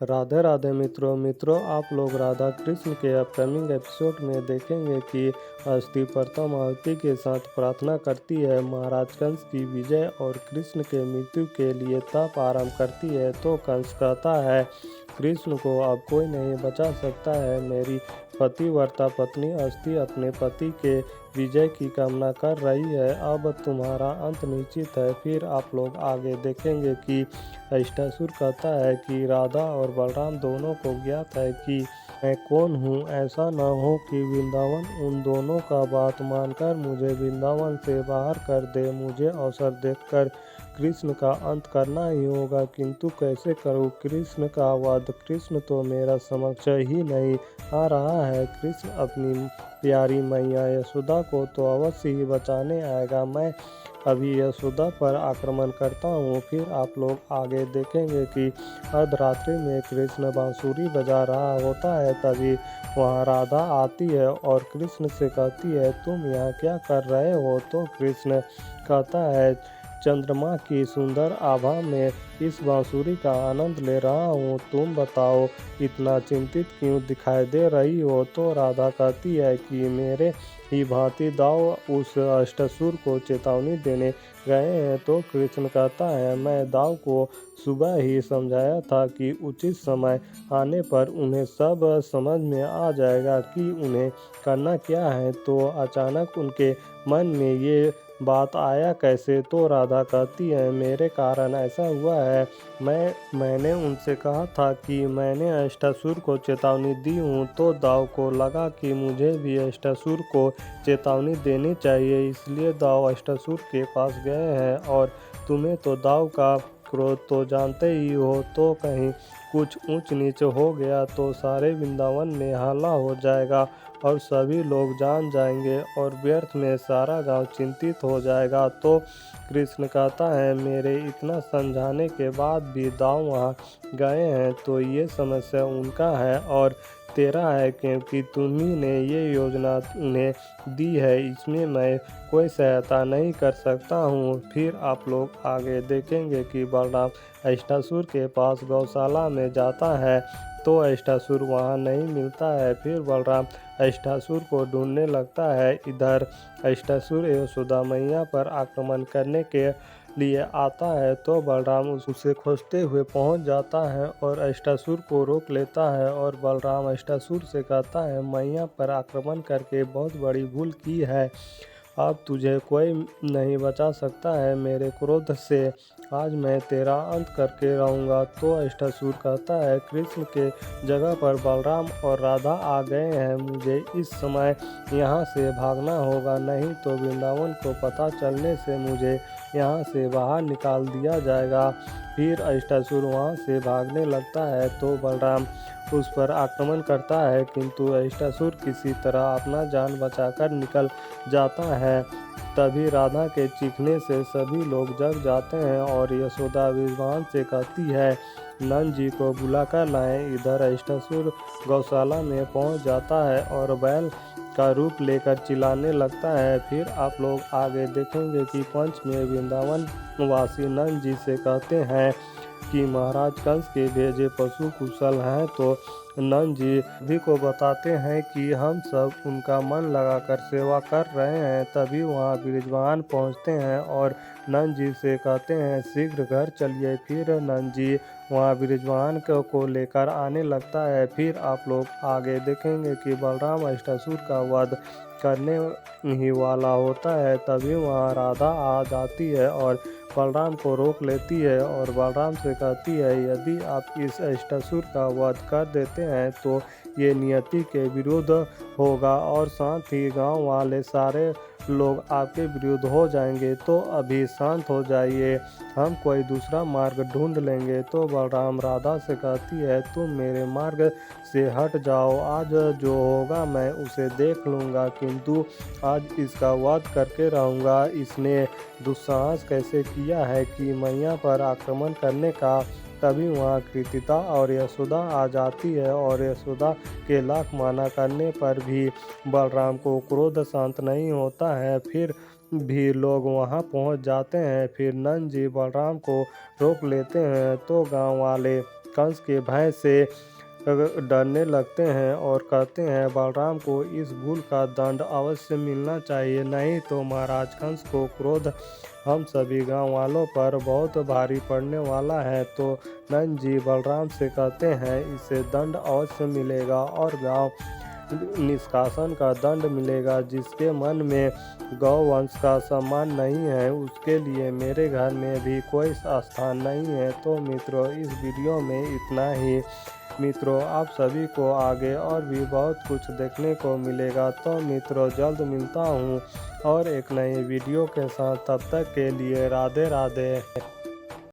राधे राधे मित्रों आप लोग राधा कृष्ण के अपकमिंग एपिसोड में देखेंगे कि अस्थि प्रथम आहुति के साथ प्रार्थना करती है, महाराज कंस की विजय और कृष्ण के मृत्यु के लिए तप आरंभ करती है। तो कंस कहता है, कृष्ण को अब कोई नहीं बचा सकता है। मेरी पतिव्रता पत्नी अस्थि अपने पति के विजय की कामना कर रही है। अब तुम्हारा अंत निश्चित है। फिर आप लोग आगे देखेंगे कि अष्टासुर कहता है कि राधा और बलराम दोनों को ज्ञात है कि मैं कौन हूँ। ऐसा न हो कि वृंदावन उन दोनों का बात मानकर मुझे वृंदावन से बाहर कर दे। मुझे अवसर देखकर कृष्ण का अंत करना ही होगा, किंतु कैसे करूँ कृष्ण का वध। कृष्ण तो मेरा समक्ष ही नहीं आ रहा है। कृष्ण अपनी प्यारी मैया यशोदा को तो अवश्य ही बचाने आएगा। मैं अभी यशोदा पर आक्रमण करता हूँ। फिर आप लोग आगे देखेंगे कि अर्धरात्रि में कृष्ण बांसुरी बजा रहा होता है। तभी वहाँ राधा आती है और कृष्ण से कहती है, तुम यहाँ क्या कर रहे हो। तो कृष्ण कहता है, चंद्रमा की सुंदर आभा में इस बांसुरी का आनंद ले रहा हूँ। तुम बताओ इतना चिंतित क्यों दिखाई दे रही हो। तो राधा कहती है कि मेरे ही भांति दाव उस अष्टासुर को चेतावनी देने गए हैं। तो कृष्ण कहता है, मैं दाव को सुबह ही समझाया था कि उचित समय आने पर उन्हें सब समझ में आ जाएगा कि उन्हें करना क्या है। तो अचानक उनके मन में ये बात आया कैसे। तो राधा कहती है, मेरे कारण ऐसा हुआ है। मैंने उनसे कहा था कि मैंने अष्टासुर को चेतावनी दी हूँ। तो दाव को लगा कि मुझे भी अष्टासुर को चेतावनी देनी चाहिए, इसलिए दाव अष्टासुर के पास गए हैं। और तुम्हें तो दाव का क्रोध तो जानते ही हो। तो कहीं कुछ ऊंच नीच हो गया तो सारे वृंदावन में हल्ला हो जाएगा और सभी लोग जान जाएंगे और व्यर्थ में सारा गांव चिंतित हो जाएगा। तो कृष्ण कहता है, मेरे इतना समझाने के बाद भी दाव वहाँ गए हैं तो ये समस्या उनका है और तेरा है, क्योंकि तुम्ही ने ये योजना उन्हें दी है। इसमें मैं कोई सहायता नहीं कर सकता हूँ। फिर आप लोग आगे देखेंगे कि बलराम अष्टासुर के पास गौशाला में जाता है तो अष्टासुर वहाँ नहीं मिलता है। फिर बलराम अष्टासुर को ढूंढने लगता है। इधर अष्टासुर यशोदा मैया पर आक्रमण करने के लिए आता है तो बलराम उसे खोजते हुए पहुंच जाता है और अष्टासुर को रोक लेता है। और बलराम अष्टासुर से कहता है, मैया पर आक्रमण करके बहुत बड़ी भूल की है। अब तुझे कोई नहीं बचा सकता है। मेरे क्रोध से आज मैं तेरा अंत करके रहूँगा। तो अष्टासुर कहता है, कृष्ण के जगह पर बलराम और राधा आ गए हैं। मुझे इस समय यहाँ से भागना होगा, नहीं तो वृंदावन को पता चलने से मुझे यहाँ से बाहर निकाल दिया जाएगा। फिर अष्टासुर वहाँ से भागने लगता है तो बलराम उस पर आक्रमण करता है, किंतु अष्टासुर किसी तरह अपना जान बचाकर निकल जाता है। तभी राधा के चीखने से सभी लोग जग जाते हैं और यशोदा विद्वान से कहती है, नंद जी को बुलाकर लाएं। इधर अष्टासुर गौशाला में पहुंच जाता है और बैल का रूप लेकर चिल्लाने लगता है। फिर आप लोग आगे देखेंगे कि पंच में वृंदावन वासी नंद जी से कहते हैं कि महाराज कंस के भेजे पशु कुशल हैं। तो नंद जी भी को बताते हैं कि हम सब उनका मन लगाकर सेवा कर रहे हैं। तभी वहाँ बृजवाहन पहुँचते हैं और नंद जी से कहते हैं, शीघ्र घर चलिए। फिर नंद जी वहाँ बृजवाहन को लेकर आने लगता है। फिर आप लोग आगे देखेंगे कि बलराम अष्टासुर का वध करने ही वाला होता है। तभी वहाँ राधा आ जाती है और बलराम को रोक लेती है और बलराम से कहती है, यदि आप इस अष्टासुर का वध कर देते हैं तो ये नियति के विरुद्ध होगा और साथ ही गांव वाले सारे लोग आपके विरुद्ध हो जाएंगे। तो अभी शांत हो जाइए, हम कोई दूसरा मार्ग ढूंढ लेंगे। तो बलराम राधा से कहती है, तुम मेरे मार्ग से हट जाओ। आज जो होगा मैं उसे देख लूँगा, किंतु आज इसका वध करके रहूँगा। इसने दुस्साहस कैसे किया है कि मैया पर आक्रमण करने का। तभी वहाँ कृतिका और यशोदा आ जाती है और यशोदा के लाख माना करने पर भी बलराम को क्रोध शांत नहीं होता है। फिर भी लोग वहाँ पहुँच जाते हैं। फिर नंद जी बलराम को रोक लेते हैं तो गांव वाले कंस के भय से डरने लगते हैं और कहते हैं बलराम को इस भूल का दंड अवश्य मिलना चाहिए, नहीं तो महाराज कंस को क्रोध हम सभी गांव वालों पर बहुत भारी पड़ने वाला है। तो नंद जी बलराम से कहते हैं इसे दंड अवश्य मिलेगा और गांव निष्कासन का दंड मिलेगा। जिसके मन में गौ वंश का सम्मान नहीं है उसके लिए मेरे घर में भी कोई स्थान नहीं है। तो मित्रों इस वीडियो में इतना ही। मित्रों आप सभी को आगे और भी बहुत कुछ देखने को मिलेगा। तो मित्रों जल्द मिलता हूँ और एक नई वीडियो के साथ, तब तक के लिए राधे राधे।